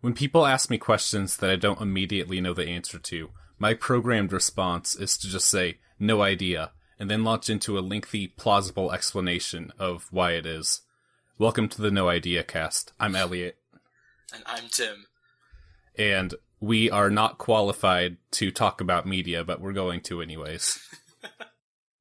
When people ask me questions that I don't immediately know the answer to, my programmed response is to just say, no idea, and then launch into a lengthy, plausible explanation of why it is. Welcome to the No Idea Cast. I'm Elliott. And I'm Tim. And we are not qualified to talk about media, but we're going to anyways.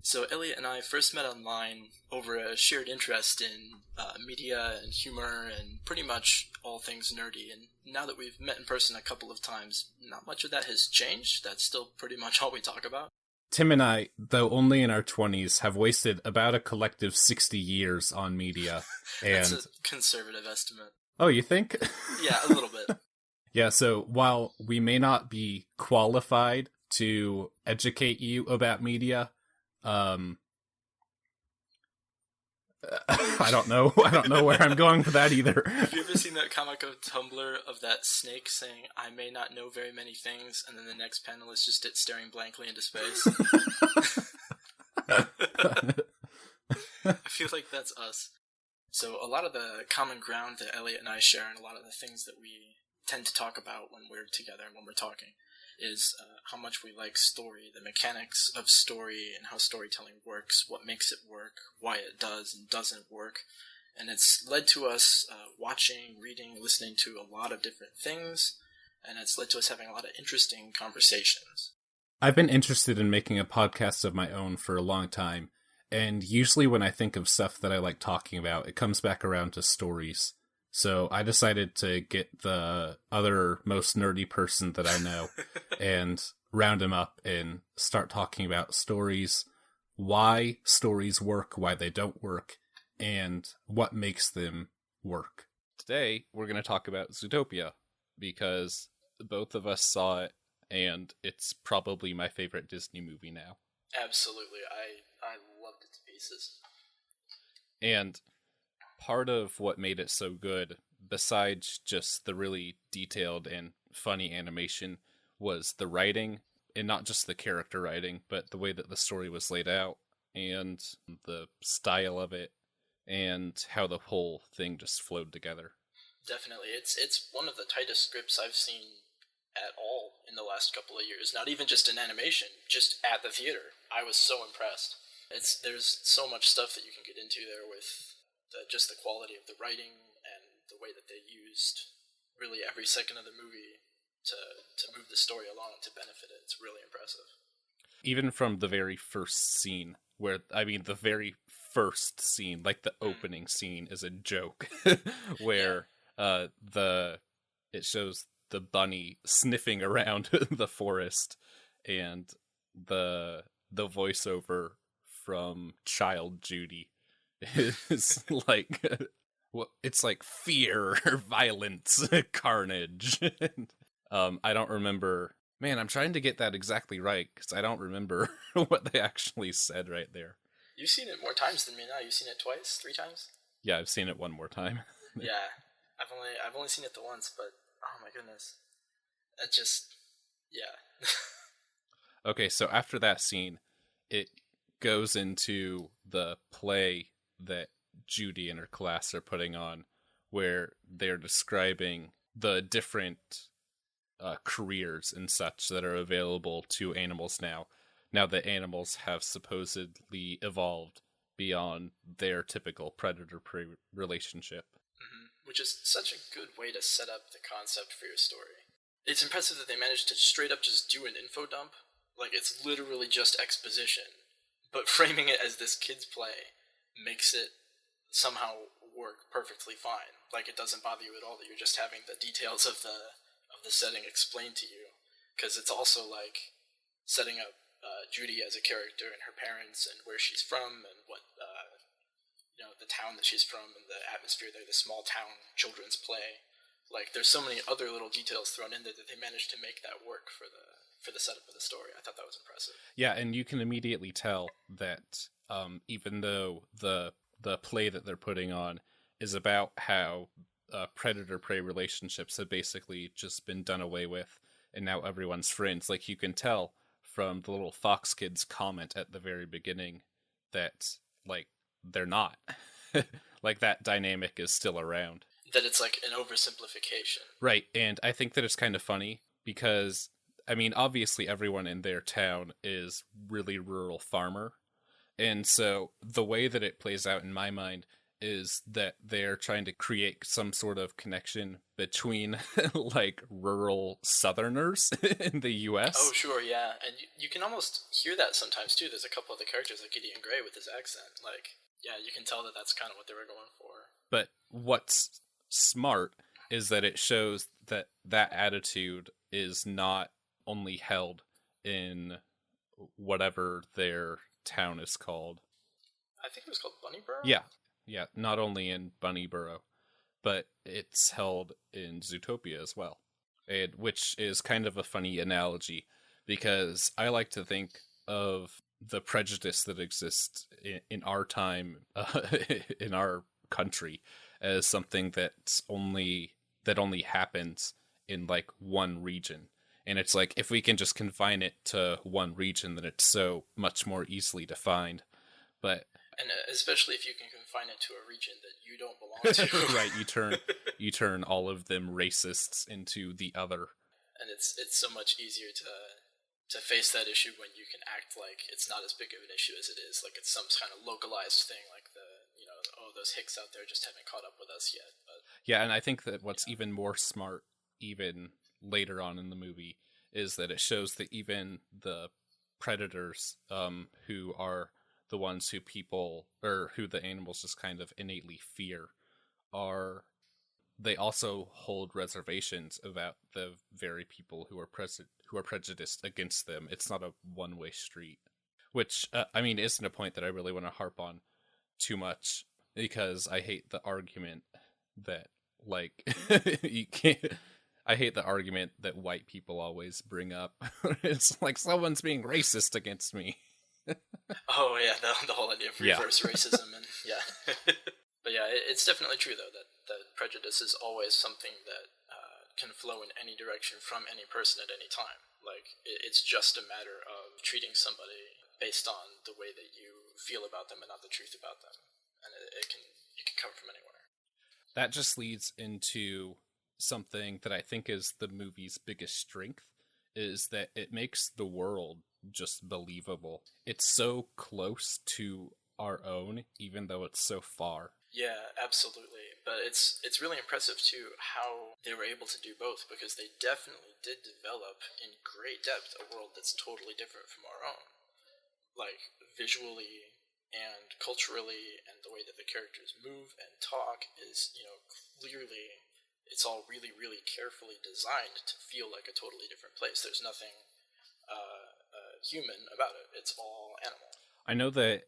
So Elliott and I first met online over a shared interest in media and humor and pretty much all things nerdy. And now that we've met in person a couple of times, not much of that has changed. That's still pretty much all we talk about. Tim and I, though only in our 20s, have wasted about a collective 60 years on media. That's a conservative estimate. Oh, you think? Yeah, a little bit. Yeah, so while we may not be qualified to educate you about media, I don't know where I'm going with that either. Have you ever seen that comic of Tumblr of that snake saying, "I may not know very many things," and then the next panel is just it staring blankly into space? I feel like that's us. So a lot of the common ground that Elliott and I share and a lot of the things that we tend to talk about when we're together and when we're talking is how much we like story, the mechanics of story and how storytelling works, what makes it work, why it does and doesn't work. And it's led to us watching, reading, listening to a lot of different things, and it's led to us having a lot of interesting conversations. I've been interested in making a podcast of my own for a long time, and usually when I think of stuff that I like talking about, it comes back around to stories. So I decided to get the other most nerdy person that I know and round him up and start talking about stories, why stories work, why they don't work, and what makes them work. Today, we're going to talk about Zootopia, because both of us saw it, and it's probably my favorite Disney movie now. Absolutely. I loved it to pieces. And part of what made it so good, besides just the really detailed and funny animation, was the writing, and not just the character writing, but the way that the story was laid out, and the style of it, and how the whole thing just flowed together. Definitely. It's one of the tightest scripts I've seen at all in the last couple of years. Not even just in animation, just at the theater. I was so impressed. There's so much stuff that you can get into there with just the quality of the writing and the way that they used really every second of the movie to move the story along and to benefit it. It's really impressive. Even from the very first scene, the very first scene, like the opening scene, is a joke, where it shows the bunny sniffing around the forest, and the voiceover from Child Judy is like, it's like fear, violence, carnage. I don't remember. Man, I'm trying to get that exactly right, because I don't remember what they actually said right there. You've seen it more times than me now. You've seen it twice, 3 times? Yeah, I've seen it one more time. Yeah, I've only seen it the once, but oh my goodness, that just, yeah. Okay, so after that scene, it goes into the play that Judy and her class are putting on, where they're describing the different careers and such that are available to animals now that animals have supposedly evolved beyond their typical predator-prey relationship. Mm-hmm. Which is such a good way to set up the concept for your story. It's impressive that they managed to straight up just do an info dump. Like, it's literally just exposition, but framing it as this kid's play makes it somehow work perfectly fine. Like, it doesn't bother you at all that you're just having the details of the setting explained to you, because it's also like setting up Judy as a character and her parents and where she's from and what the town that she's from and the atmosphere there, the small town children's play. Like, there's so many other little details thrown in there that they managed to make that work for the setup of the story. I thought that was impressive. Yeah, and you can immediately tell that even though the play that they're putting on is about how predator-prey relationships have basically just been done away with, and now everyone's friends. Like, you can tell from the little Fox Kids comment at the very beginning that, like, they're not. Like, that dynamic is still around. That it's like an oversimplification. Right, and I think that it's kind of funny because, I mean, obviously everyone in their town is really rural farmer, and so the way that it plays out in my mind is that they're trying to create some sort of connection between like rural southerners in the Oh, US. sure, yeah. And you can almost hear that sometimes, too. There's a couple of the characters, like Gideon Grey with his accent. Like, yeah, you can tell that that's kind of what they were going for. But what's smart is that it shows that that attitude is not only held in whatever their town is called. I think it was called Bunnyborough? Yeah, not only in Bunnyborough, but it's held in Zootopia as well. And, which is kind of a funny analogy because I like to think of the prejudice that exists in our time, in our country, as something that only happens in like one region. And it's like if we can just confine it to one region, then it's so much more easily defined. But And especially if you can confine it to a region that you don't belong to. right, you turn all of them racists into the other. And it's so much easier to face that issue when you can act like it's not as big of an issue as it is. Like it's some kind of localized thing, like those hicks out there just haven't caught up with us yet. But yeah, and I think that what's even more smart, even later on in the movie, is that it shows that even the predators, who are the ones who people or who the animals just kind of innately fear, they also hold reservations about the very people who are prejudiced against them. It's not a one-way street, which I mean isn't a point that I really want to harp on too much because I hate the argument that like you can't. I hate the argument that white people always bring up. It's like someone's being racist against me. oh yeah, the whole idea of reverse racism and yeah. But yeah, it's definitely true though that prejudice is always something that can flow in any direction from any person at any time. Like it's just a matter of treating somebody based on the way that you feel about them and not the truth about them, and it can come from anywhere. That just leads into something that I think is the movie's biggest strength, is that it makes the world just believable. It's so close to our own, even though it's so far. Yeah, absolutely. But it's really impressive too how they were able to do both, because they definitely did develop in great depth a world that's totally different from our own. Like visually and culturally, and the way that the characters move and talk is, clearly it's all really, really carefully designed to feel like a totally different place. There's nothing human about it. It's all animal. I know that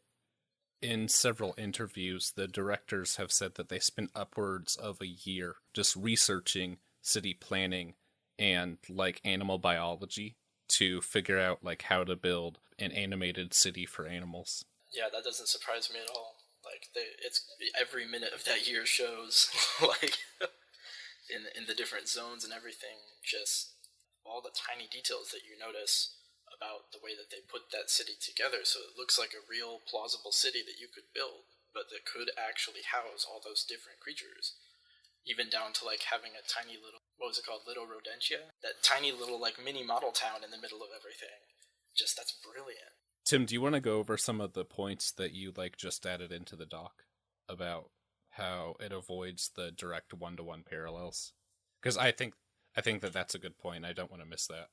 in several interviews, the directors have said that they spent upwards of a year just researching city planning and like animal biology to figure out like how to build an animated city for animals. Yeah, that doesn't surprise me at all. Like it's every minute of that year shows like in the different zones and everything, just all the tiny details that you notice about the way that they put that city together, so it looks like a real plausible city that you could build, but that could actually house all those different creatures, even down to like having a tiny little, what was it called, Little Rodentia, that tiny little like mini model town in the middle of everything. Just that's brilliant. Tim, do you want to go over some of the points that you like just added into the doc about how it avoids the direct one-to-one parallels? Because I think that that's a good point. I don't want to miss that.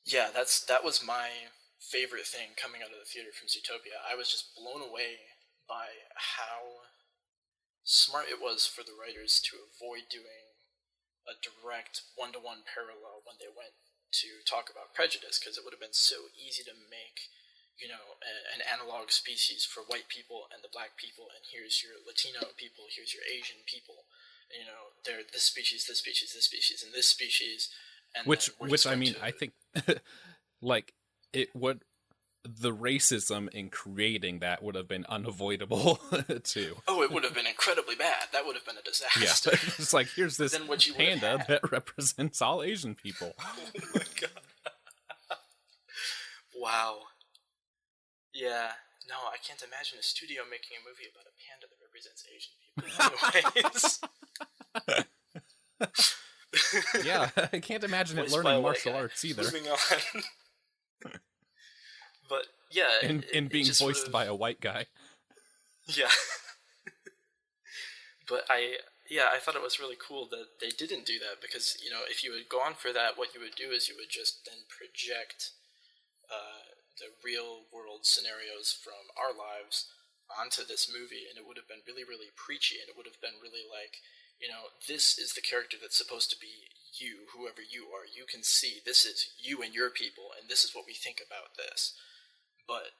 Yeah, that was my favorite thing coming out of the theater from Zootopia. I was just blown away by how smart it was for the writers to avoid doing a direct one-to-one parallel when they went to talk about prejudice, because it would have been so easy to make, an analog species for white people and the black people, and here's your Latino people, here's your Asian people, they're this species, this species, this species, and this species. And which I mean, I think, like, it would, the racism in creating that would have been unavoidable, too. Oh, it would have been incredibly bad. That would have been a disaster. Yeah, it's like, here's this panda that represents all Asian people. Oh my god. Wow. Yeah. No, I can't imagine a studio making a movie about a panda that represents Asian people. Anyways. Yeah, I can't imagine it Voiced by a learning white martial guy. arts either. Moving on. But yeah, And being just voiced would've- by a white guy. yeah. But I thought it was really cool that they didn't do that, because if you had gone for that, what you would do is you would just then project the real world scenarios from our lives onto this movie, and it would have been really, really preachy, and it would have been really like, this is the character that's supposed to be you, whoever you are. You can see this is you and your people, and this is what we think about this. But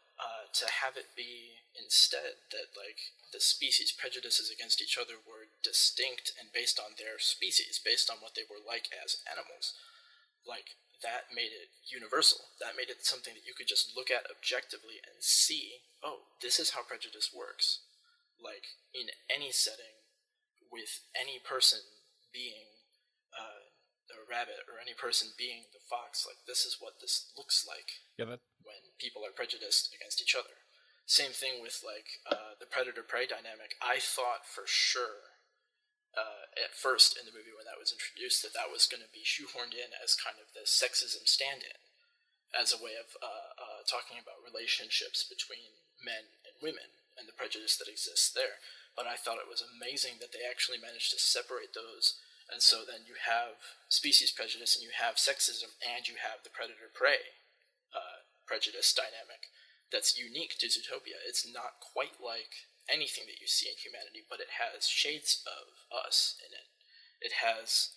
to have it be instead that like the species prejudices against each other were distinct and based on their species, based on what they were like as animals, like that made it universal. That made it something that you could just look at objectively and see, oh, this is how prejudice works. Like in any setting, with any person being a rabbit or any person being the fox, like this is what this looks like Yeah, when people are prejudiced against each other. Same thing with like the predator-prey dynamic. I thought for sure at first in the movie when that was introduced that was going to be shoehorned in as kind of the sexism stand-in, as a way of talking about relationships between men and women and the prejudice that exists there. But I thought it was amazing that they actually managed to separate those, and so then you have species prejudice and you have sexism and you have the predator-prey prejudice dynamic that's unique to Zootopia. It's not quite like anything that you see in humanity, but it has shades of us in it. It has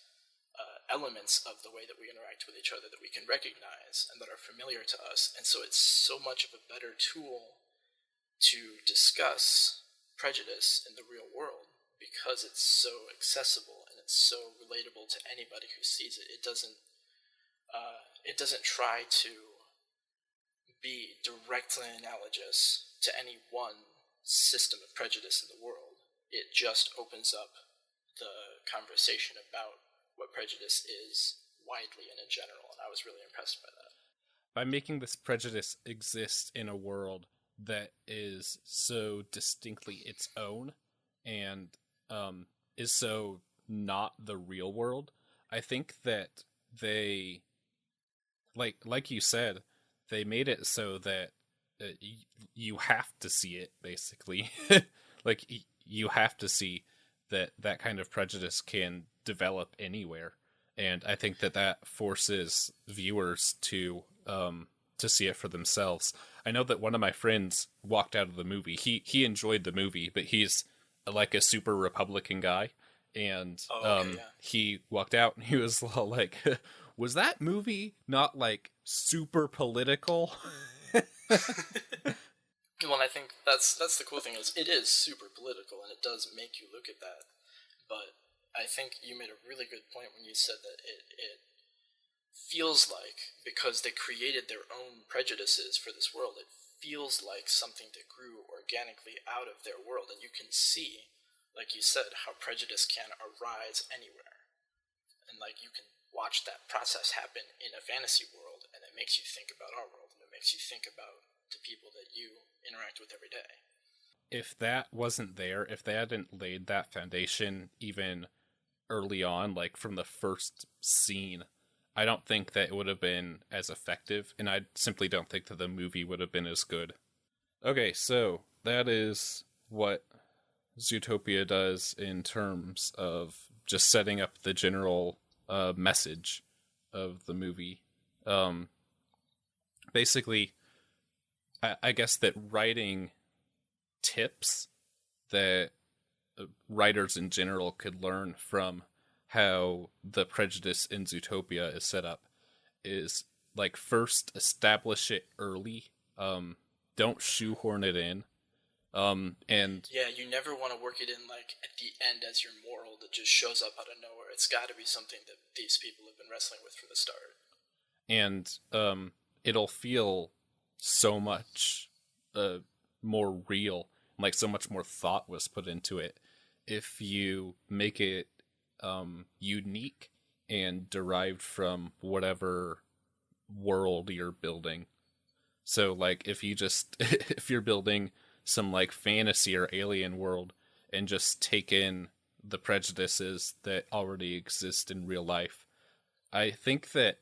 elements of the way that we interact with each other that we can recognize and that are familiar to us, and so it's so much of a better tool to discuss prejudice in the real world because it's so accessible and it's so relatable to anybody who sees it. It doesn't try to be directly analogous to any one system of prejudice in the world. It just opens up the conversation about what prejudice is widely and in general, and I was really impressed by that. By making this prejudice exist in a world that is so distinctly its own and is so not the real world, I think that they, like you said, they made it so that you have to see it, basically. Like, you have to see that kind of prejudice can develop anywhere. And I think that forces viewers to see it for themselves. I know that one of my friends walked out of the movie. He enjoyed the movie, but he's like a super Republican guy. And he walked out and he was like, was that movie not like super political? Well, I think that's the cool thing is it is super political and it does make you look at that. But I think you made a really good point when you said that it feels like, because they created their own prejudices for this world, it feels like something that grew organically out of their world, and you can see, like you said, how prejudice can arise anywhere. And like you can watch that process happen in a fantasy world, and it makes you think about our world, and it makes you think about the people that you interact with every day. If that wasn't there, if they hadn't laid that foundation even early on, like from the first scene, I don't think that it would have been as effective, and I simply don't think that the movie would have been as good. Okay, so that is what Zootopia does in terms of just setting up the general message of the movie. Basically, I guess that writing tips that writers in general could learn from how the prejudice in Zootopia is set up is, like, first establish it early. Don't shoehorn it in. And yeah, you never want to work it in like at the end as your moral that just shows up out of nowhere. It's got to be something that these people have been wrestling with from the start. And it'll feel so much more real, like so much more thought was put into it if you make it unique and derived from whatever world you're building. So like if you just if you're building some like fantasy or alien world and just take in the prejudices that already exist in real life. I think that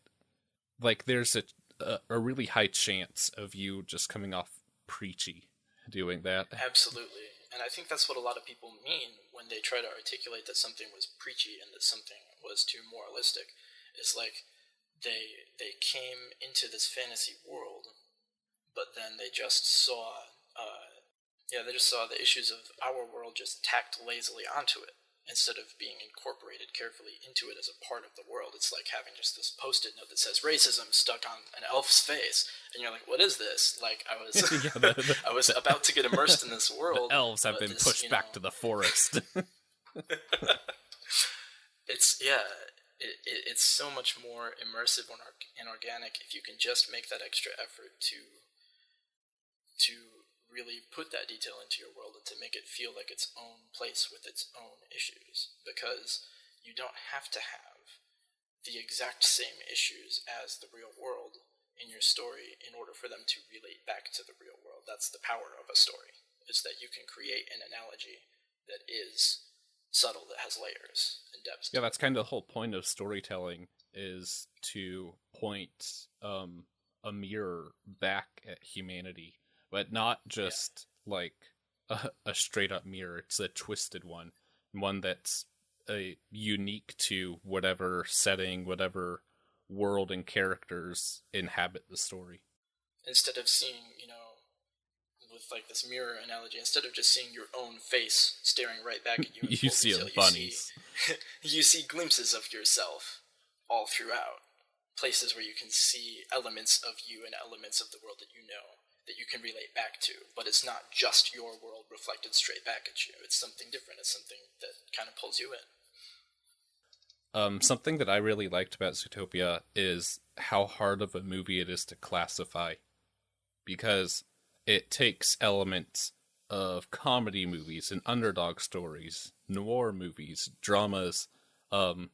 like there's a really high chance of you just coming off preachy doing that. Absolutely. And I think that's what a lot of people mean when they try to articulate that something was preachy and that something was too moralistic. Is like they came into this fantasy world, but then they just saw they just saw the issues of our world just tacked lazily onto it instead of being incorporated carefully into it as a part of the world. It's like having just this post-it note that says racism stuck on an elf's face, and you're like, "What is this?" Like I was, I was about to get immersed in this world. The elves have been pushed back to the forest. It's so much more immersive and organic if you can just make that extra effort to really put that detail into your world and to make it feel like its own place with its own issues, because you don't have to have the exact same issues as the real world in your story in order for them to relate back to the real world. That's the power of a story, is that you can create an analogy that is subtle, that has layers and depth. Yeah, that's kind of the whole point of storytelling, is to point a mirror back at humanity, but not just like a straight up mirror. It's a twisted one that's unique to whatever setting, whatever world and characters inhabit the story. Instead of seeing, with like this mirror analogy, instead of just seeing your own face staring right back at you, you see a bunny's. You see glimpses of yourself all throughout. Places where you can see elements of you and elements of the world that you know, that you can relate back to, but it's not just your world reflected straight back at you. It's something different. It's something that kind of pulls you in. Something that I really liked about Zootopia is how hard of a movie it is to classify, because it takes elements of comedy movies and underdog stories, noir movies, dramas, and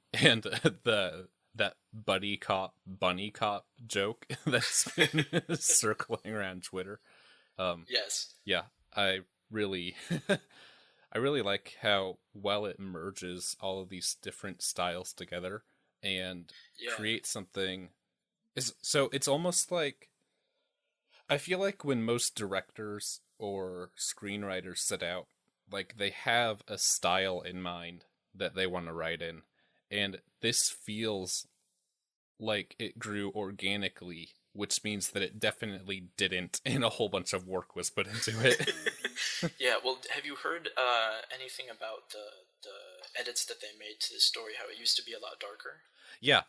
that bunny cop joke that's been circling around Twitter. Yes. Yeah, I really I really like how well it merges all of these different styles together and creates something. So it's almost like, I feel like when most directors or screenwriters set out, like they have a style in mind that they want to write in, and this feels like it grew organically, which means that it definitely didn't, and a whole bunch of work was put into it. Yeah, well, have you heard anything about the edits that they made to this story, how it used to be a lot darker? Yeah,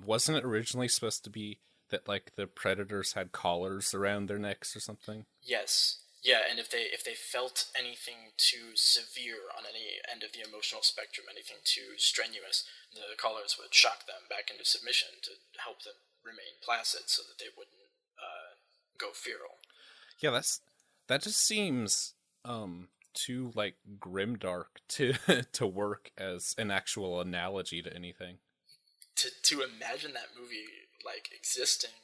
wasn't it originally supposed to be that like the predators had collars around their necks or something? Yes. Yeah, and if they felt anything too severe on any end of the emotional spectrum, anything too strenuous, the collars would shock them back into submission to help them remain placid so that they wouldn't go feral. Yeah, that just seems too like grimdark to to work as an actual analogy to anything. To imagine that movie like existing,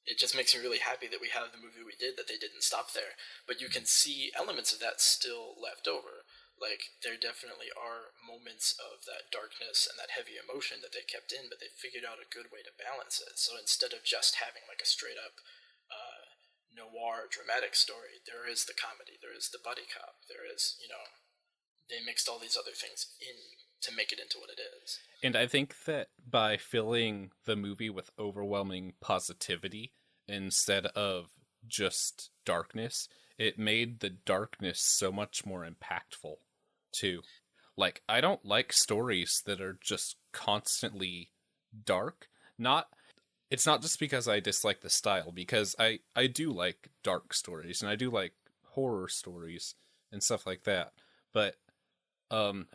it just makes me really happy that we have the movie we did, that they didn't stop there. But you can see elements of that still left over. Like, there definitely are moments of that darkness and that heavy emotion that they kept in, but they figured out a good way to balance it. So instead of just having like a straight up noir dramatic story, there is the comedy, there is the buddy cop, there is, they mixed all these other things in to make it into what it is. And I think that by filling the movie with overwhelming positivity instead of just darkness, it made the darkness so much more impactful, too. Like, I don't like stories that are just constantly dark. It's not just because I dislike the style, because I do like dark stories, and I do like horror stories and stuff like that. But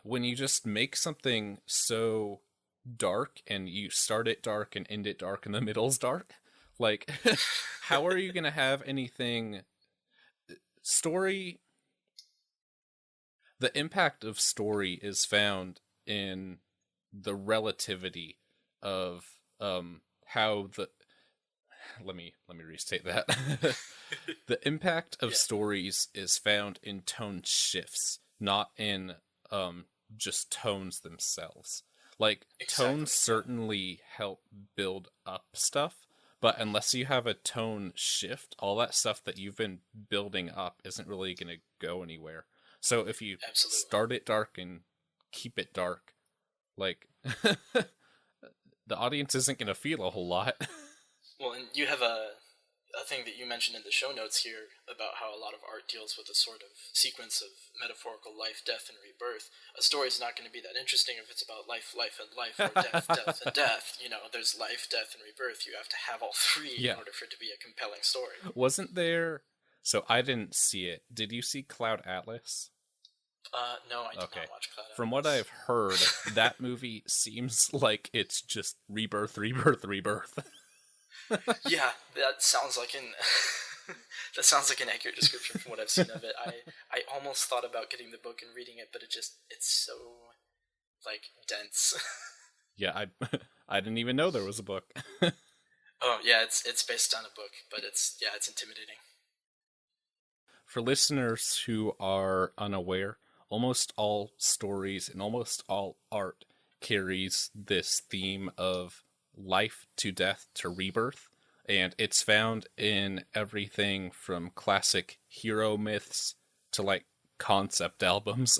when you just make something so dark, and you start it dark and end it dark and the middle's dark, like, how are you gonna have anything story? The impact of story is found in the relativity of how the let me restate that. The impact of stories is found in tone shifts, not in just tones themselves. Like, Exactly. tones certainly help build up stuff, but unless you have a tone shift, all that stuff that you've been building up isn't really going to go anywhere. So if you Absolutely. start it dark and keep it dark, like, the audience isn't going to feel a whole lot. Well, and you have a thing that you mentioned in the show notes here about how a lot of art deals with a sort of sequence of metaphorical life, death, and rebirth. A story is not going to be that interesting if it's about life, life, and life, or death, death, and death. You know, there's life, death, and rebirth. You have to have all three Yeah. in order for it to be a compelling story. Wasn't there... So I didn't see it. Did you see Cloud Atlas? No, I did not watch Cloud Atlas. From what I've heard, that movie seems like it's just rebirth, rebirth, rebirth. Yeah, that sounds like an that sounds like an accurate description from what I've seen of it. I almost thought about getting the book and reading it, but it's so like dense. Yeah, I didn't even know there was a book. Oh yeah, it's based on a book, but it's intimidating. For listeners who are unaware, almost all stories and almost all art carries this theme of life to death to rebirth, and it's found in everything from classic hero myths to like concept albums.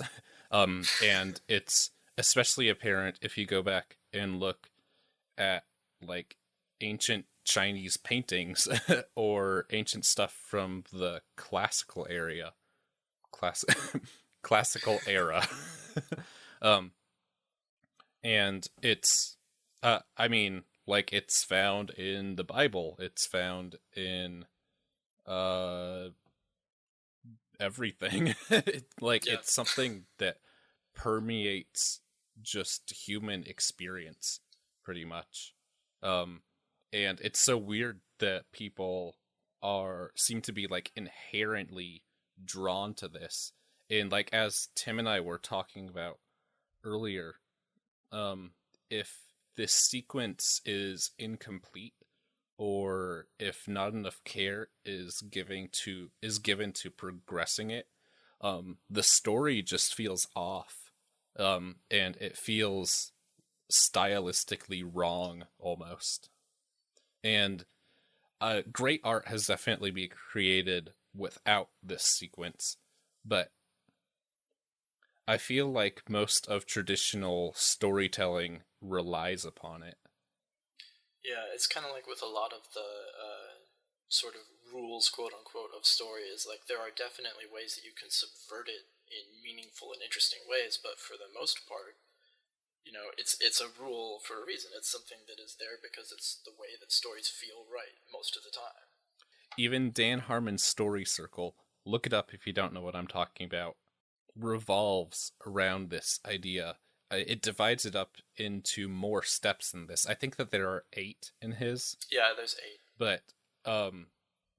And it's especially apparent if you go back and look at like ancient Chinese paintings or ancient stuff from the classical era. And it's I mean, like, it's found in the Bible, it's found in everything. It's something that permeates just human experience pretty much. And it's so weird that people seem to be like inherently drawn to this. And like, as Tim and I were talking about earlier, if this sequence is incomplete, or if not enough care is given to progressing it, the story just feels off, and it feels stylistically wrong almost. And great art has definitely been created without this sequence, but I feel like most of traditional storytelling relies upon it. Yeah, it's kind of like with a lot of the sort of rules, quote unquote, of story, is like there are definitely ways that you can subvert it in meaningful and interesting ways, but for the most part, you know, it's a rule for a reason. It's something that is there because it's the way that stories feel right most of the time. Even Dan Harmon's Story Circle, look it up if you don't know what I'm talking about, revolves around this idea. It divides it up into more steps than this. I think that there are 8 in his. Yeah, there's 8. But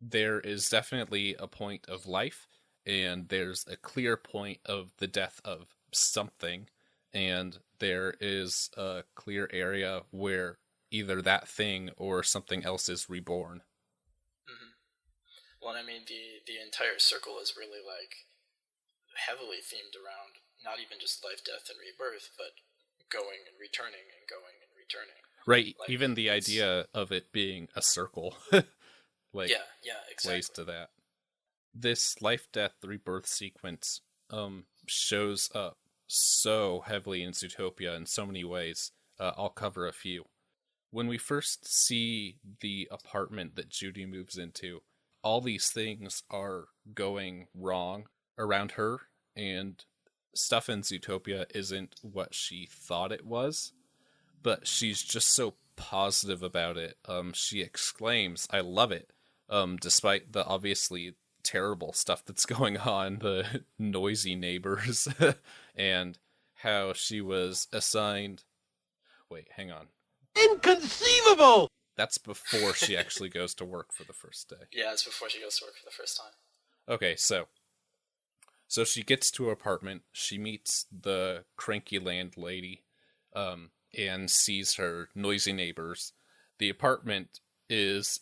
there is definitely a point of life, and there's a clear point of the death of something, and there is a clear area where either that thing or something else is reborn. Mm-hmm. Well, I mean, the entire circle is really like heavily themed around not even just life, death, and rebirth, but going and returning and going and returning. Right, like, even the idea of it being a circle, like, yeah, exactly. plays to that. This life, death, rebirth sequence shows up so heavily in Zootopia in so many ways. I'll cover a few. When we first see the apartment that Judy moves into, all these things are going wrong around her, and stuff in Zootopia isn't what she thought it was, but she's just so positive about it. She exclaims, "I love it," despite the obviously terrible stuff that's going on, the noisy neighbors, and how she was assigned... Wait, hang on. Inconceivable! That's before she actually goes to work for the first day. Yeah, it's before she goes to work for the first time. Okay, so she gets to her apartment, she meets the cranky landlady, and sees her noisy neighbors. The apartment is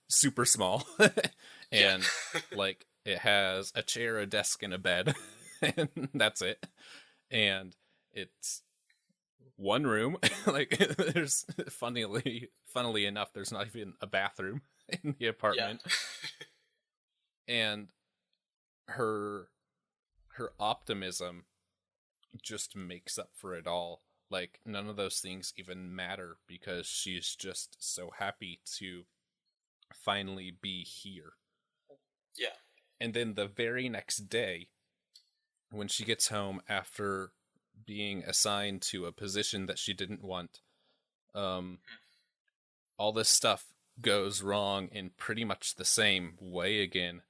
super small, and like, it has a chair, a desk, and a bed, and that's it. and it's one room. Like, there's funnily enough, there's not even a bathroom in the apartment. Yeah. And her optimism just makes up for it all. Like, none of those things even matter because she's just so happy to finally be here. Yeah. And then the very next day, when she gets home after being assigned to a position that she didn't want, all this stuff goes wrong in pretty much the same way again.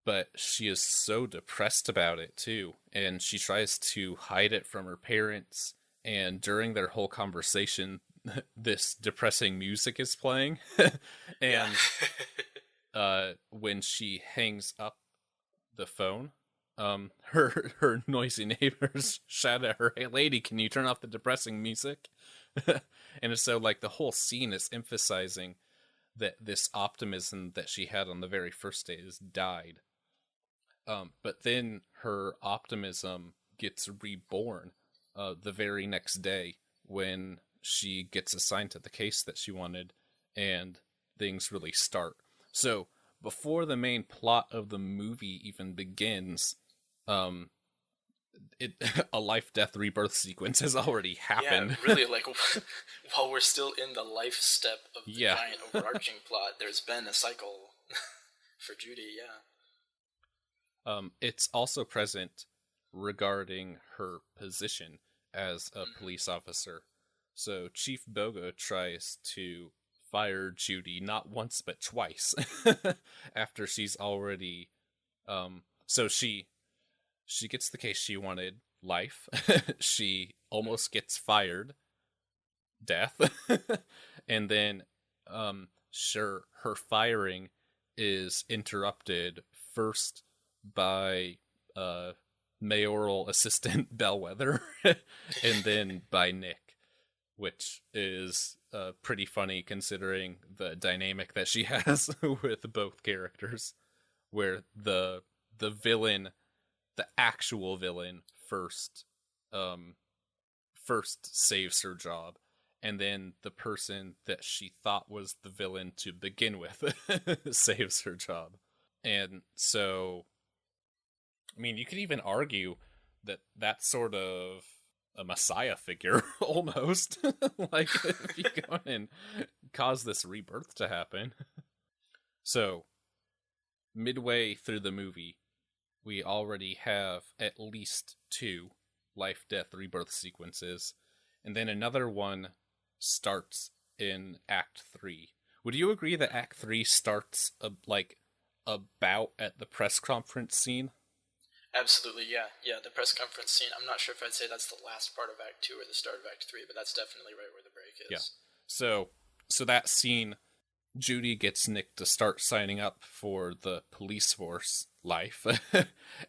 But she is so depressed about it too, and she tries to hide it from her parents. And during their whole conversation, this depressing music is playing. And when she hangs up the phone, her noisy neighbors shout at her, "Hey lady, can you turn off the depressing music?" And so, like, the whole scene is emphasizing that this optimism that she had on the very first day has died. But then her optimism gets reborn the very next day when she gets assigned to the case that she wanted, and things really start. So before the main plot of the movie even begins, a life, death, rebirth sequence has already happened. Yeah, really, like, while we're still in the life step of the giant overarching plot, there's been a cycle for Judy, yeah. It's also present regarding her position as a police officer. So Chief Bogo tries to fire Judy not once but twice after she's already so she gets the case she wanted, life. She almost gets fired, death. And then sure, her firing is interrupted first by mayoral assistant Bellwether, and then by Nick, which is pretty funny considering the dynamic that she has with both characters, where the villain, the actual villain, first saves her job, and then the person that she thought was the villain to begin with saves her job. And so, I mean, you could even argue that that's sort of a messiah figure, almost. Like, if you go and cause this rebirth to happen. So, midway through the movie, we already have at least 2 life, death, rebirth sequences, and then another one starts in Act 3. Would you agree that Act 3 starts about at the press conference scene? Absolutely, yeah. Yeah, the press conference scene, I'm not sure if I'd say that's the last part of Act 2 or the start of Act 3, but that's definitely right where the break is. Yeah. So that scene, Judy gets Nick to start signing up for the police force life.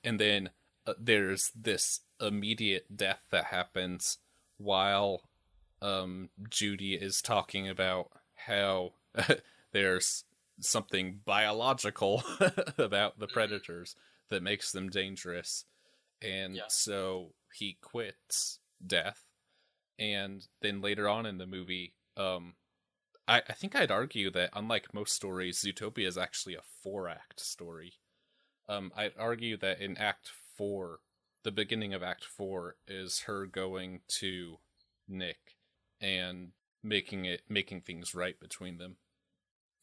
And then there's this immediate death that happens while Judy is talking about how there's something biological about the predators that makes them dangerous. And so he quits death. And then later on in the movie, I think I'd argue that unlike most stories, Zootopia is actually a 4-act story. I'd argue that in Act 4, the beginning of Act 4 is her going to Nick and making things right between them.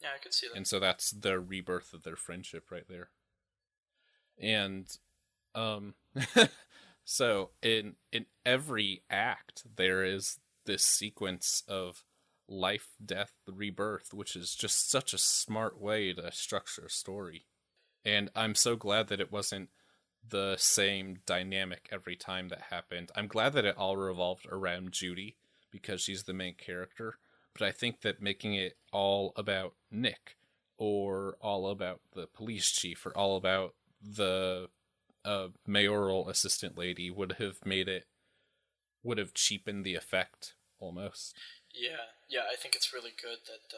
Yeah, I could see that. And so that's the rebirth of their friendship right there. And so in every act there is this sequence of life, death, rebirth, which is just such a smart way to structure a story. And I'm so glad that it wasn't the same dynamic every time that happened. I'm glad that it all revolved around Judy because she's the main character, but I think that making it all about Nick, or all about the police chief, or all about the mayoral assistant lady would have cheapened the effect almost. Yeah, I think it's really good that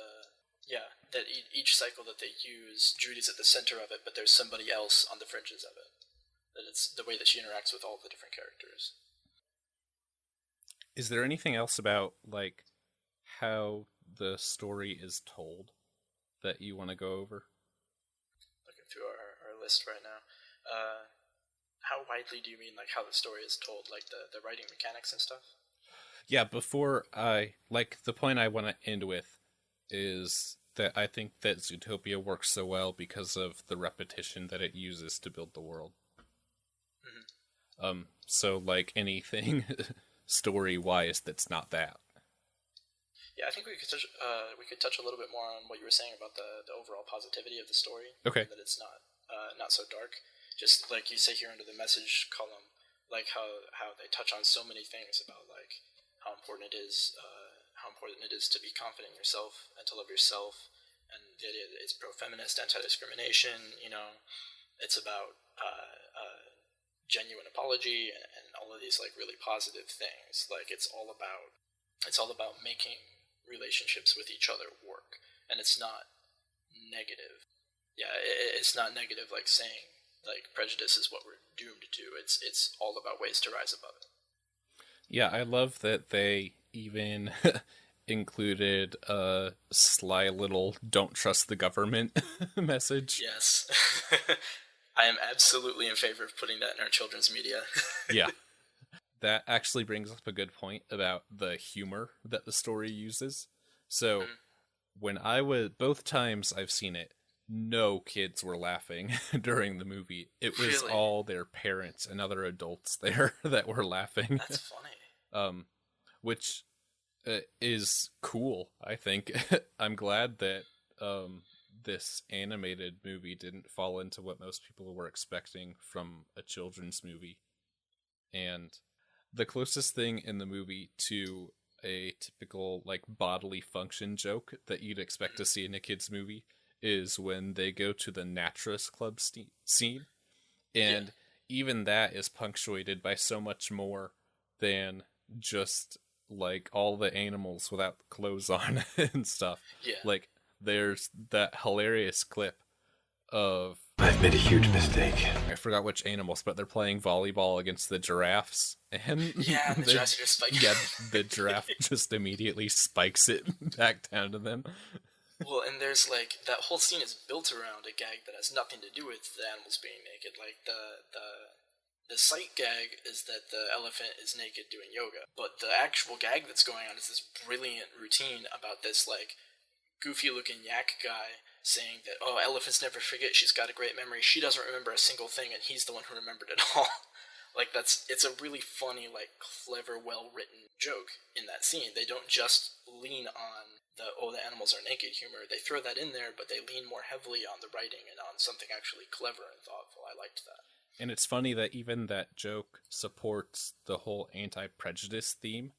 that each cycle that they use, Judy's at the center of it, but there's somebody else on the fringes of it. That it's the way that she interacts with all the different characters. Is there anything else about, like, how the story is told that you want to go over? Looking through our list right now. How widely do you mean, like, how the story is told? Like, the writing mechanics and stuff? Yeah, before the point I want to end with is that I think that Zootopia works so well because of the repetition that it uses to build the world. Mm-hmm. So, like, anything story-wise that's not that. Yeah, I think we could touch a little bit more on what you were saying about the overall positivity of the story. Okay. That it's not so dark. Just like you say here under the message column, like how they touch on so many things about like how important it is to be confident in yourself and to love yourself, and the idea that it's pro-feminist, anti-discrimination. You know, it's about genuine apology and all of these like really positive things. Like it's all about making relationships with each other work, and it's not negative. Yeah, it's not negative like saying like prejudice is what we're doomed to. It's all about ways to rise above it. Yeah, I love that they even included a sly little "don't trust the government" message. Yes. I am absolutely in favor of putting that in our children's media. Yeah. That actually brings up a good point about the humor that the story uses. So, when both times I've seen it, no kids were laughing during the movie. It was Really? all their parents and other adults there that were laughing. That's funny. Which is cool, I think. I'm glad that this animated movie didn't fall into what most people were expecting from a children's movie. And the closest thing in the movie to a typical like bodily function joke that you'd expect to see in a kid's movie is when they go to the Naturist Club scene. And even that is punctuated by so much more than just like all the animals without clothes on and stuff. Yeah. Like there's that hilarious clip of I've made a huge mistake. I forgot which animals, but they're playing volleyball against the giraffes, and Yeah, the giraffes are just spiking. Yeah, the giraffe just immediately spikes it back down to them. Well, and there's like that whole scene is built around a gag that has nothing to do with the animals being naked. Like the sight gag is that the elephant is naked doing yoga, but the actual gag that's going on is this brilliant routine about this like goofy looking yak guy saying that, oh, elephants never forget, she's got a great memory, she doesn't remember a single thing, and he's the one who remembered it all. Like it's a really funny, like clever, well written joke in that scene. They don't just lean on the animals are naked humor. They throw that in there, but they lean more heavily on the writing and on something actually clever and thoughtful. I liked that. And it's funny that even that joke supports the whole anti-prejudice theme,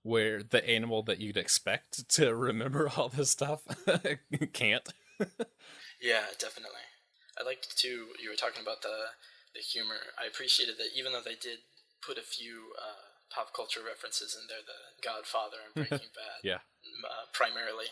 where the animal that you'd expect to remember all this stuff can't. Yeah, definitely. I liked too, you were talking about the humor. I appreciated that even though they did put a few pop culture references in there, the Godfather and Breaking Bad, Yeah. Primarily,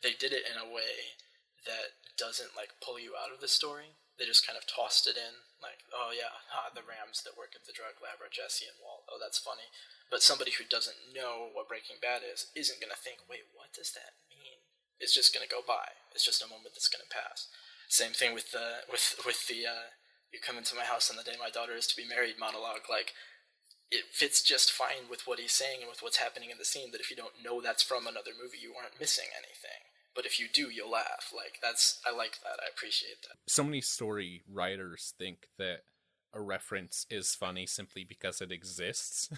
they did it in a way that doesn't like pull you out of the story. They just kind of tossed it in, like, oh yeah, the Rams that work at the drug lab are Jesse and Walt. Oh, that's funny. But somebody who doesn't know what Breaking Bad is isn't going to think, wait, what does that mean? It's just going to go by. It's just a moment that's going to pass. Same thing with the you come into my house on the day my daughter is to be married monologue. Like, it fits just fine with what he's saying and with what's happening in the scene, that if you don't know that's from another movie, you aren't missing anything. But if you do, you'll laugh. Like, I like that. I appreciate that. So many story writers think that a reference is funny simply because it exists.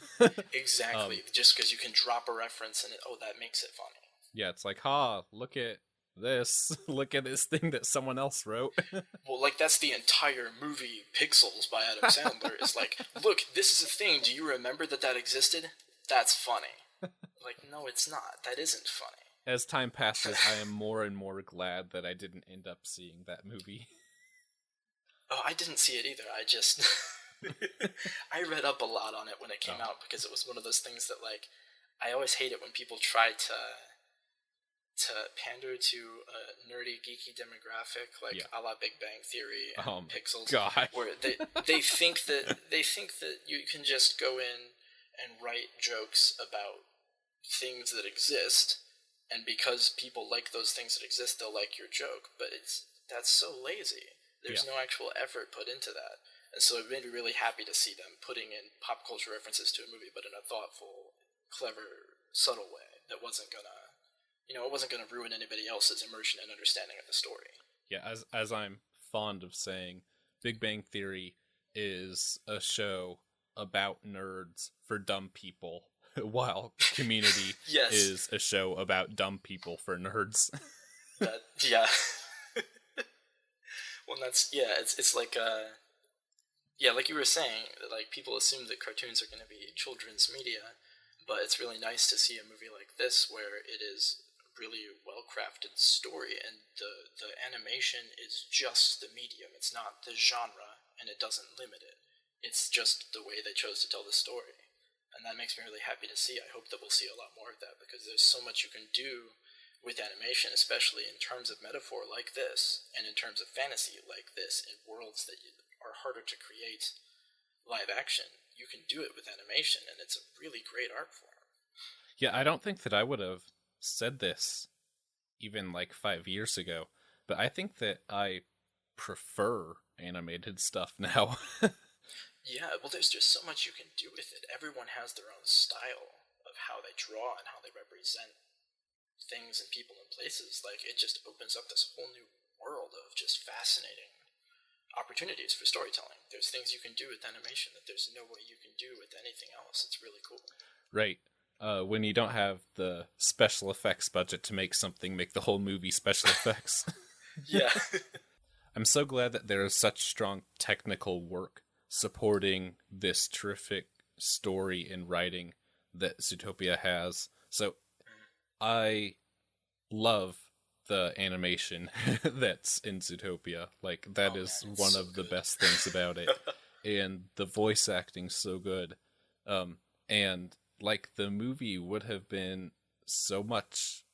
Exactly. Just because you can drop a reference and that makes it funny. Yeah, it's like, look at this. Look at this thing that someone else wrote. Well, like, that's the entire movie Pixels by Adam Sandler. Is like, look, this is a thing. Do you remember that existed? That's funny. Like, no, it's not. That isn't funny. As time passes, I am more and more glad that I didn't end up seeing that movie. Oh, I didn't see it either. I just... I read up a lot on it when it came out, because it was one of those things that, like, I always hate it when people try to to pander to a nerdy, geeky demographic, like a la Big Bang Theory and Pixels, where they think that you can just go in and write jokes about things that exist, and because people like those things that exist, they'll like your joke. But that's so lazy. There's no actual effort put into that. And so it made me really happy to see them putting in pop culture references to a movie, but in a thoughtful, clever, subtle way that wasn't gonna, it wasn't gonna ruin anybody else's immersion and understanding of the story. Yeah, as I'm fond of saying, Big Bang Theory is a show about nerds for dumb people, while Community is a show about dumb people for nerds. Yeah. Well, it's like like you were saying, like people assume that cartoons are going to be children's media, but it's really nice to see a movie like this where it is a really well-crafted story, and the animation is just the medium. It's not the genre, and it doesn't limit it. It's just the way they chose to tell the story. And that makes me really happy to see. I hope that we'll see a lot more of that, because there's so much you can do with animation, especially in terms of metaphor like this, and in terms of fantasy like this, in worlds that are harder to create live action. You can do it with animation, and it's a really great art form. Yeah, I don't think that I would have said this even like 5 years ago, but I think that I prefer animated stuff now. Yeah, well, there's just so much you can do with it. Everyone has their own style of how they draw and how they represent things and people and places. Like, it just opens up this whole new world of just fascinating opportunities for storytelling. There's things you can do with animation that there's no way you can do with anything else. It's really cool. Right. When you don't have the special effects budget to make something, make the whole movie special effects. Yeah. I'm so glad that there is such strong technical work supporting this terrific story and writing that Zootopia has. So I love the animation that's in Zootopia. Like, that is one of the best things about it. And the voice acting's so good. And like, the movie would have been so much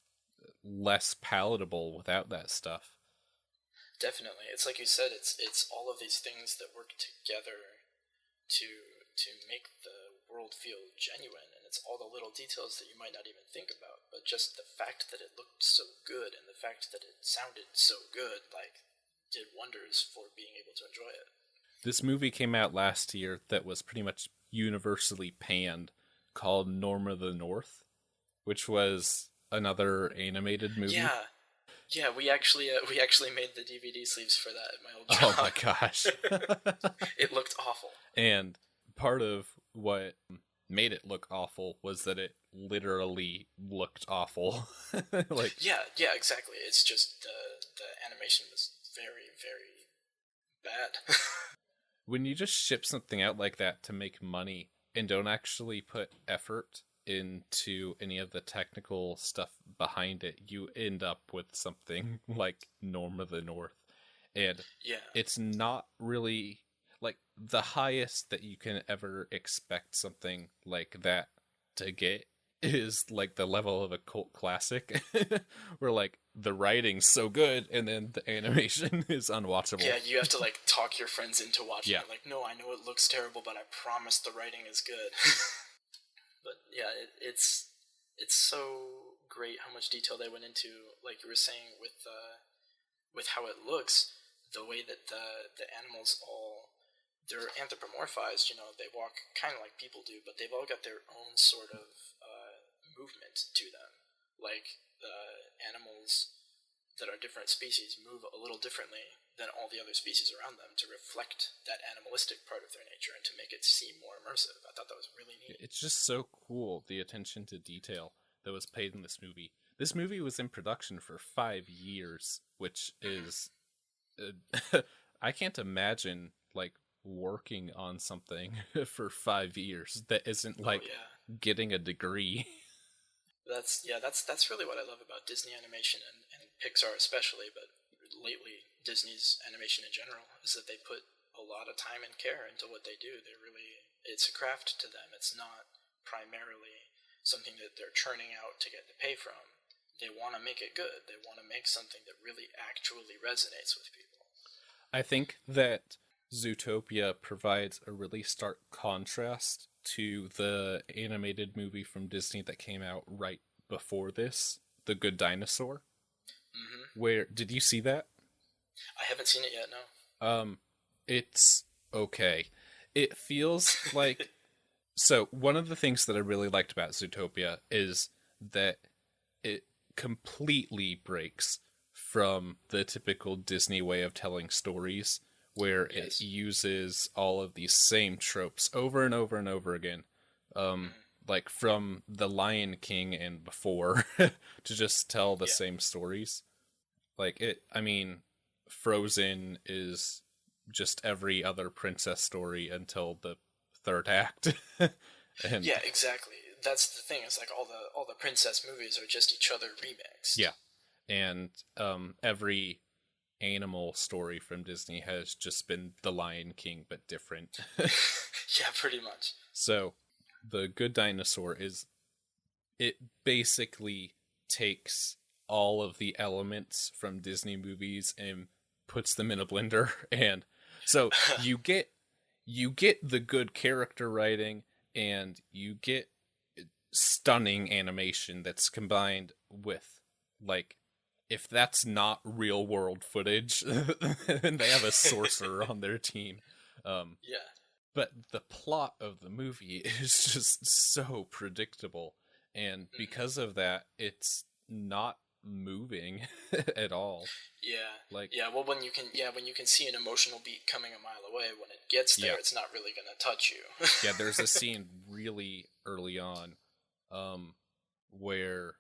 less palatable without that stuff. Definitely. It's like you said, it's all of these things that work together to make the world feel genuine, and it's all the little details that you might not even think about, but just the fact that it looked so good and the fact that it sounded so good, like, did wonders for being able to enjoy it. This movie came out last year that was pretty much universally panned, called Norma the North, which was another animated movie. Yeah, we actually made the DVD sleeves for that at my old job. Oh my gosh. It looked awful. And part of what made it look awful was that it literally looked awful. Like, yeah, exactly. It's just the animation was very, very bad. when you just ship something out like that to make money and don't actually put effort into any of the technical stuff behind it, you end up with something like Norma the North. And it's not really like the highest that you can ever expect something like that to get is like the level of a cult classic where like the writing's so good and then the animation is unwatchable. Yeah, you have to like talk your friends into watching it. Like, no, I know it looks terrible, but I promise the writing is good. But yeah, it's so great how much detail they went into, like you were saying, with how it looks, the way that the animals they're anthropomorphized. They walk kind of like people do, but they've all got their own sort of movement to them. Like, animals that are different species move a little differently than all the other species around them to reflect that animalistic part of their nature and to make it seem more immersive. I thought that was really neat. It's just so cool, the attention to detail that was paid in this movie. This movie was in production for 5 years, which is... I can't imagine, like, working on something for 5 years that isn't, like, getting a degree. That's really what I love about Disney animation and Pixar especially, but lately Disney's animation in general, is that they put a lot of time and care into what they do. It's a craft to them. It's not primarily something that they're churning out to get the pay from. They want to make it good. They want to make something that really actually resonates with people. I think that Zootopia provides a really stark contrast to the animated movie from Disney that came out right before this, The Good Dinosaur. Where did you see that? I haven't seen it yet, no. It's okay. It feels like so one of the things that I really liked about Zootopia is that it completely breaks from the typical Disney way of telling stories, where it uses all of these same tropes over and over and over again. Like from The Lion King and before, to just tell the same stories. Like Frozen is just every other princess story until the third act. And yeah, exactly. That's the thing. It's like all the princess movies are just each other remixed. yeah, and every animal story from Disney has just been The Lion King, but different. Yeah, pretty much. So, The Good Dinosaur it basically takes all of the elements from Disney movies and puts them in a blender, and so you get the good character writing, and you get stunning animation that's combined with, like, if that's not real world footage, then they have a sorcerer on their team. Yeah. But the plot of the movie is just so predictable, and because of that, it's not moving at all. Yeah. Well, when you can see an emotional beat coming a mile away, when it gets there, it's not really gonna touch you. Yeah, there's a scene really early on, where.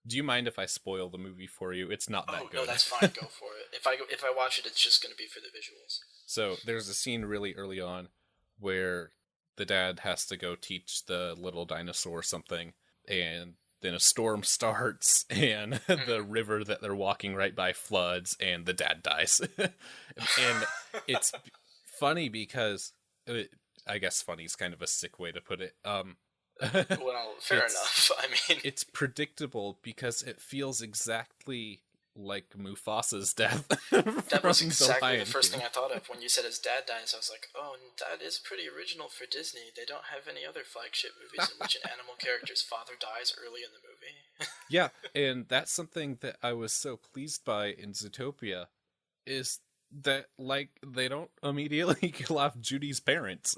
Do you mind if I spoil the movie for you? It's not that good. No, that's fine. Go for it. If I watch it, it's just gonna be for the visuals. So there's a scene really early on where the dad has to go teach the little dinosaur something, and then a storm starts, and the river that they're walking right by floods, and the dad dies. And it's funny because, I guess funny is kind of a sick way to put it. Well, fair enough. I mean, it's predictable because it feels exactly like Mufasa's death. That was exactly the first thing I thought of when you said his dad dies. I was like, oh, that is pretty original for Disney. They don't have any other flagship movies in which an animal character's father dies early in the movie. Yeah, and that's something that I was so pleased by in Zootopia, is that, like, they don't immediately kill off Judy's parents.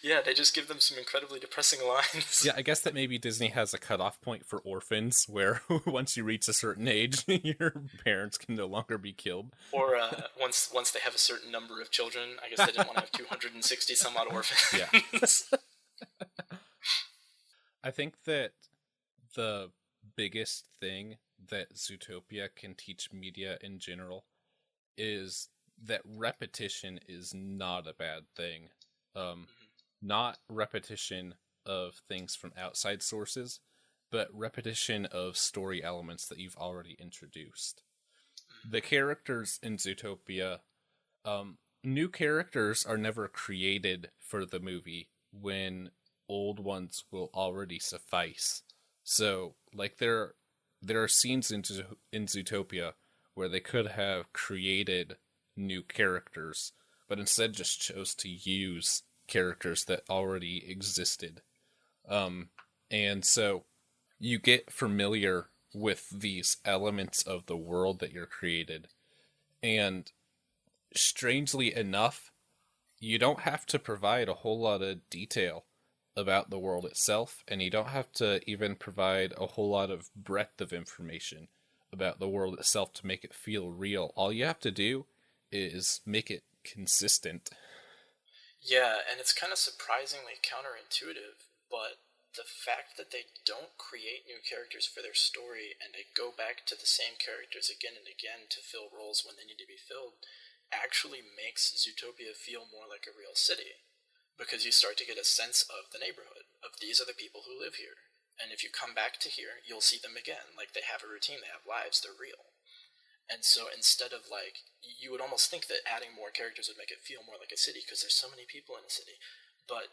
Yeah, they just give them some incredibly depressing lines. Yeah, I guess that maybe Disney has a cutoff point for orphans, where once you reach a certain age, your parents can no longer be killed. Or once they have a certain number of children, I guess they didn't want to have 260 some odd orphans. Yeah. I think that the biggest thing that Zootopia can teach media in general is that repetition is not a bad thing. Not repetition of things from outside sources, but repetition of story elements that you've already introduced. The characters in Zootopia, new characters are never created for the movie when old ones will already suffice. So, like, there are scenes in Zootopia where they could have created new characters, but instead just chose to use characters that already existed. And so you get familiar with these elements of the world that you're created. And strangely enough, you don't have to provide a whole lot of detail about the world itself, and you don't have to even provide a whole lot of breadth of information about the world itself to make it feel real. All you have to do is make it consistent. Yeah, and it's kind of surprisingly counterintuitive, but the fact that they don't create new characters for their story and they go back to the same characters again and again to fill roles when they need to be filled actually makes Zootopia feel more like a real city. Because you start to get a sense of the neighborhood, of these are the people who live here. And if you come back to here, you'll see them again. Like, they have a routine, they have lives, they're real. And so instead of, like, you would almost think that adding more characters would make it feel more like a city because there's so many people in a city. But,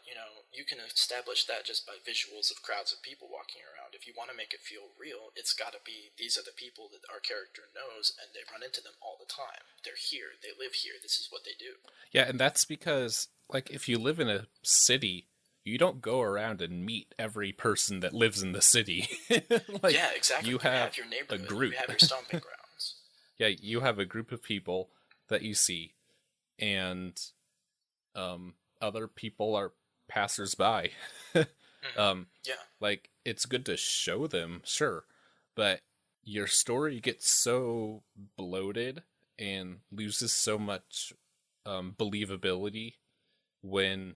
you can establish that just by visuals of crowds of people walking around. If you want to make it feel real, it's got to be, these are the people that our character knows, and they run into them all the time. They're here, they live here, this is what they do. Yeah, and that's because, like, if you live in a city, you don't go around and meet every person that lives in the city. Like, yeah, exactly. You have your neighborhood, a group. you have your stomping grounds. Yeah, you have a group of people that you see, and other people are passersby. Yeah. Like, it's good to show them, sure, but your story gets so bloated and loses so much believability when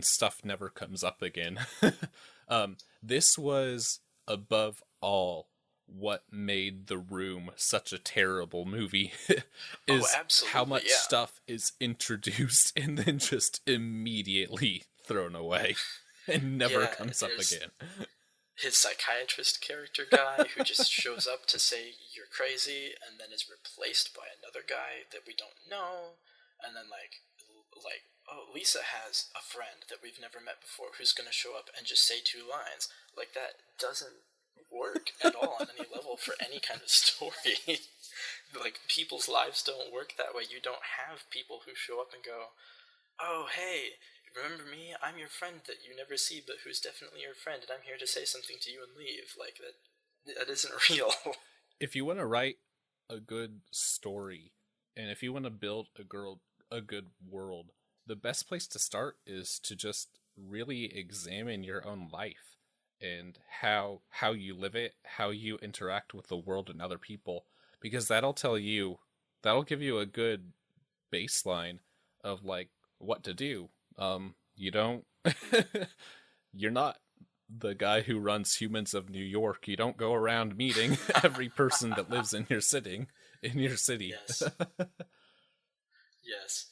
stuff never comes up again. This was above all what made The Room such a terrible movie. Is how much stuff is introduced and then just immediately thrown away and never comes up again. His psychiatrist character guy who just shows up to say you're crazy and then is replaced by another guy that we don't know, and then like oh, Lisa has a friend that we've never met before who's going to show up and just say 2 lines. Like, that doesn't work at all on any level for any kind of story. Like, people's lives don't work that way. You don't have people who show up and go, oh, hey, remember me? I'm your friend that you never see, but who's definitely your friend, and I'm here to say something to you and leave. Like, that isn't real. If you want to write a good story, and if you want to build a good world, the best place to start is to just really examine your own life and how you live it, how you interact with the world and other people, because that'll give you a good baseline of like what to do. You're not the guy who runs Humans of New York. You don't go around meeting every person that lives in your city. Yes. Yes.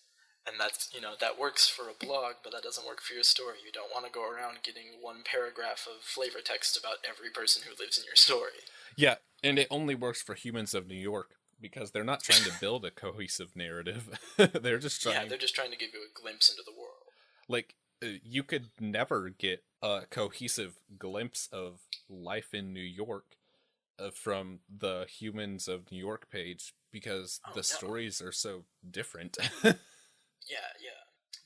And that's, that works for a blog, but that doesn't work for your story. You don't want to go around getting 1 paragraph of flavor text about every person who lives in your story. Yeah, and it only works for Humans of New York because they're not trying to build a cohesive narrative. They're just trying to give you a glimpse into the world. Like, you could never get a cohesive glimpse of life in New York from the Humans of New York page because stories are so different. Yeah.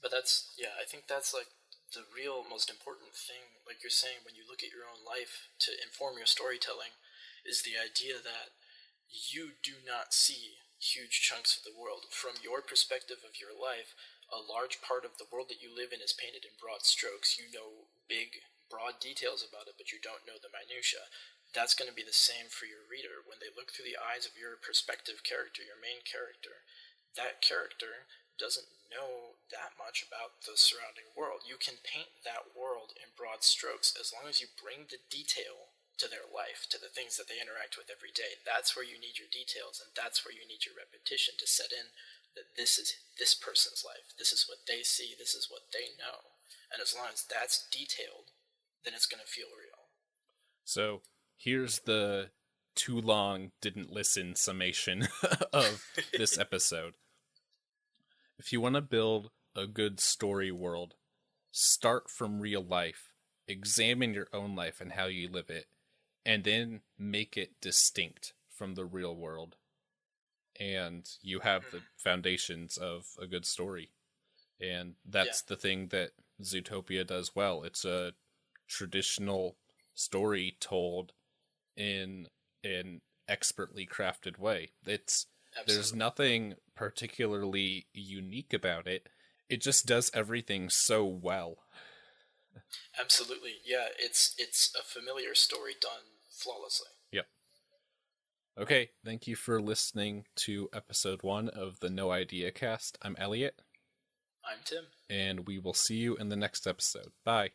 But I think that's like the real most important thing, like you're saying, when you look at your own life to inform your storytelling, is the idea that you do not see huge chunks of the world. From your perspective of your life, a large part of the world that you live in is painted in broad strokes. You know big, broad details about it, but you don't know the minutia. That's going to be the same for your reader. When they look through the eyes of your perspective character, your main character, that character doesn't know that much about the surrounding world. You can paint that world in broad strokes as long as you bring the detail to their life, to the things that they interact with every day. That's where you need your details, and that's where you need your repetition to set in that this is this person's life. This is what they see. This is what they know. And as long as that's detailed, then it's going to feel real. So here's the too long didn't listen summation of this episode. If you want to build a good story world, start from real life, examine your own life and how you live it, and then make it distinct from the real world. And you have the foundations of a good story. And that's the thing that Zootopia does well. It's a traditional story told in an expertly crafted way. There's nothing particularly unique about it. It just does everything so well. Absolutely. Yeah, it's a familiar story done flawlessly. Yep. Okay, thank you for listening to episode 1 of the No Idea Cast. I'm Elliott. I'm Tim. And we will see you in the next episode. Bye.